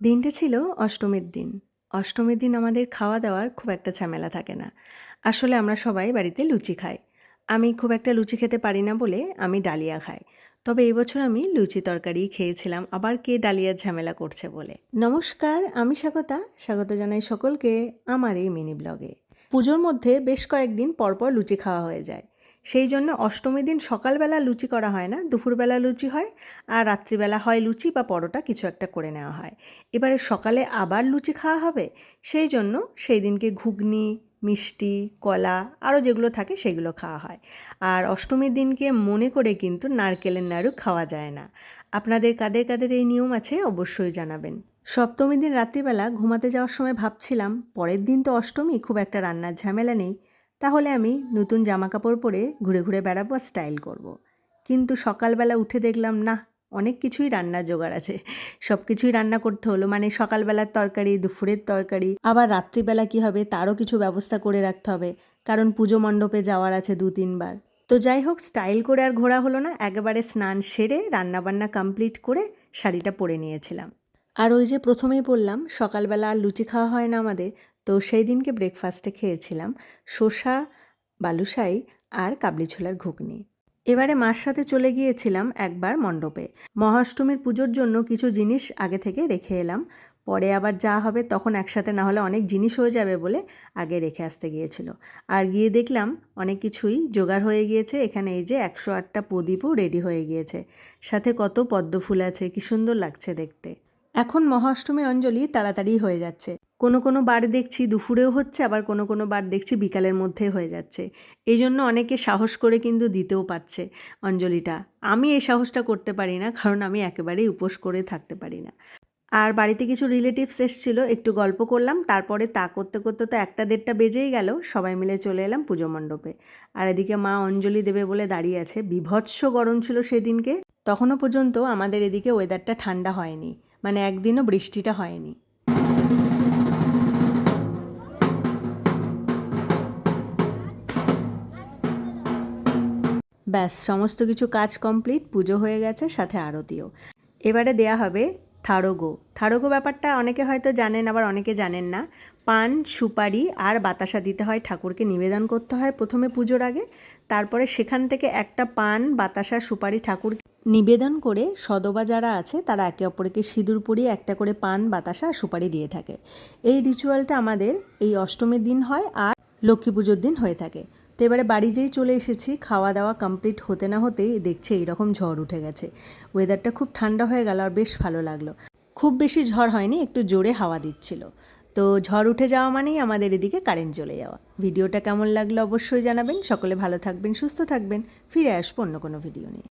দিনটা ছিল অষ্টমীর দিন। অষ্টমীর দিন আমাদের খাওয়া-দাওয়ার খুব একটা ঝামেলা থাকে না। আসলে আমরা সবাই বাড়িতে লুচি খাই। আমি খুব একটা লুচি খেতে পারি না বলে আমি ডালিয়া খাই। তবে এই বছর আমি লুচি তরকারিই খেয়েছিলাম, আবার কে ডালিয়ার ঝামেলা করছে বলে। নমস্কার, আমি স্বাগতা। স্বাগত জানাই সকলকে আমার এই মিনি ব্লগে। পুজোর মধ্যে বেশ কয়েকদিন পরপর লুচি খাওয়া হয়ে যায়। সেই জন্য অষ্টমীর দিন সকালবেলা লুচি করা হয় না, দুপুরবেলা লুচি হয় আর রাত্রিবেলা হয় লুচি বা পরোটা কিছু একটা করে নেওয়া হয়। এবারে সকালে আবার লুচি খাওয়া হবে, সেই জন্য সেই দিনকে ঘুগনি, মিষ্টি, কলা আরও যেগুলো থাকে সেগুলো খাওয়া হয়। আর অষ্টমীর দিনকে মনে করে কিন্তু নারকেলের নাড়ু খাওয়া যায় না। আপনাদের কাদের কাদের এই নিয়ম আছে অবশ্যই জানাবেন। সপ্তমীর দিন রাত্রিবেলা ঘুমাতে যাওয়ার সময় ভাবছিলাম পরের দিন তো অষ্টমী, খুব একটা রান্নার ঝামেলা নেই, তাহলে আমি নতুন জামাকাপড় পরে ঘুরে ঘুরে বেড়াবো, স্টাইল করব। কিন্তু সকালবেলা উঠে দেখলাম না, অনেক কিছুই রান্নার জোগাড় আছে। সব কিছুই রান্না করতে হলো, মানে সকালবেলার তরকারি, দুপুরের তরকারি, আবার রাত্রিবেলা কী হবে তারও কিছু ব্যবস্থা করে রাখতে হবে, কারণ পুজো মণ্ডপে যাওয়ার আছে 2-3 বার। তো যাই হোক, স্টাইল করে আর ঘোরা হলো না, একেবারে স্নান সেরে রান্নাবান্না কমপ্লিট করে শাড়িটা পরে নিয়েছিলাম। আর ওই যে প্রথমেই বললাম সকালবেলা আর লুচি খাওয়া হয় না আমাদের, তো সেই দিনকে ব্রেকফাস্টে খেয়েছিলাম শসা, বালুশাই আর কাবলি ছোলার ঘুগনি। এবারে মার সাথে চলে গিয়েছিলাম একবার মণ্ডপে। মহাষ্টমীর পুজোর জন্য কিছু জিনিস আগে থেকে রেখে এলাম, পরে আবার যা হবে তখন একসাথে না হলে অনেক জিনিস হয়ে যাবে বলে আগে রেখে আসতে গিয়েছিল। আর গিয়ে দেখলাম অনেক কিছুই জোগাড় হয়ে গিয়েছে। এখানে এই যে 108টা প্রদীপও রেডি হয়ে গিয়েছে, সাথে কত পদ্ম ফুল আছে, কি সুন্দর লাগছে দেখতে। এখন মহাষ্টমীর অঞ্জলি তাড়াতাড়ি হয়ে যাচ্ছে, কোনো বার দেখছি দুপুরেও হচ্ছে, আবার কোনো বার দেখছি বিকালের মধ্যে হয়ে যাচ্ছে। এই জন্য অনেকে সাহস করে কিন্তু দিতেও পারছে অঞ্জলিটা। আমি এই সাহসটা করতে পারি না, কারণ আমি একেবারেই উপোস করে থাকতে পারি না। আর বাড়িতে কিছু রিলেটিভস এসেছিল, একটু গল্প করলাম, তারপরে তা করতে করতে তো 1টা-1:30টা বেজেই গেল। সবাই মিলে চলে এলাম পুজো মণ্ডপে। আর এদিকে মা অঞ্জলি দেবে বলে দাঁড়িয়ে আছে। বিভৎস গরম ছিল সেদিনকে, তখনও পর্যন্ত আমাদের এদিকে ওয়েদারটা ঠান্ডা হয়নি, মানে একদিনও বৃষ্টিটা হয়নি। ব্যাস, সমস্ত কিছু কাজ কমপ্লিট, পুজো হয়ে গেছে, সাথে আরতিও। এবারে দেয়া হবে থারোগো। থারোগো ব্যাপারটা অনেকে হয়তো জানেন, আবার অনেকে জানেন না। পান, সুপারি আর বাতাসা দিতে হয়, ঠাকুরকে নিবেদন করতে হয় প্রথমে পুজোর আগে। তারপরে সেখান থেকে একটা পান, বাতাসা, সুপারি ঠাকুর নিবেদন করে সদবা যারা আছে তারা একে অপরকে সিঁদুর পরিয়ে একটা করে পান, বাতাসা আর সুপারি দিয়ে থাকে। এই রিচুয়ালটা আমাদের এই অষ্টমীর দিন হয় আর লক্ষ্মী পুজোর দিন হয়ে থাকে। তো এবারে বাড়ি যেই চলে এসেছি, খাওয়া দাওয়া কমপ্লিট হতে না হতেই দেখছি এইরকম ঝড় উঠে গেছে। ওয়েদারটা খুব ঠান্ডা হয়ে গেল আর বেশ ভালো লাগলো। খুব বেশি ঝড় হয়নি, একটু জোরে হাওয়া দিচ্ছিল। তো ঝড় উঠে যাওয়া মানেই আমাদের এদিকে কারেন্ট চলে যাওয়া। ভিডিওটা কেমন লাগলো অবশ্যই জানাবেন। সকলে ভালো থাকবেন, সুস্থ থাকবেন। ফিরে আসবো অন্য কোনো ভিডিও নিয়ে।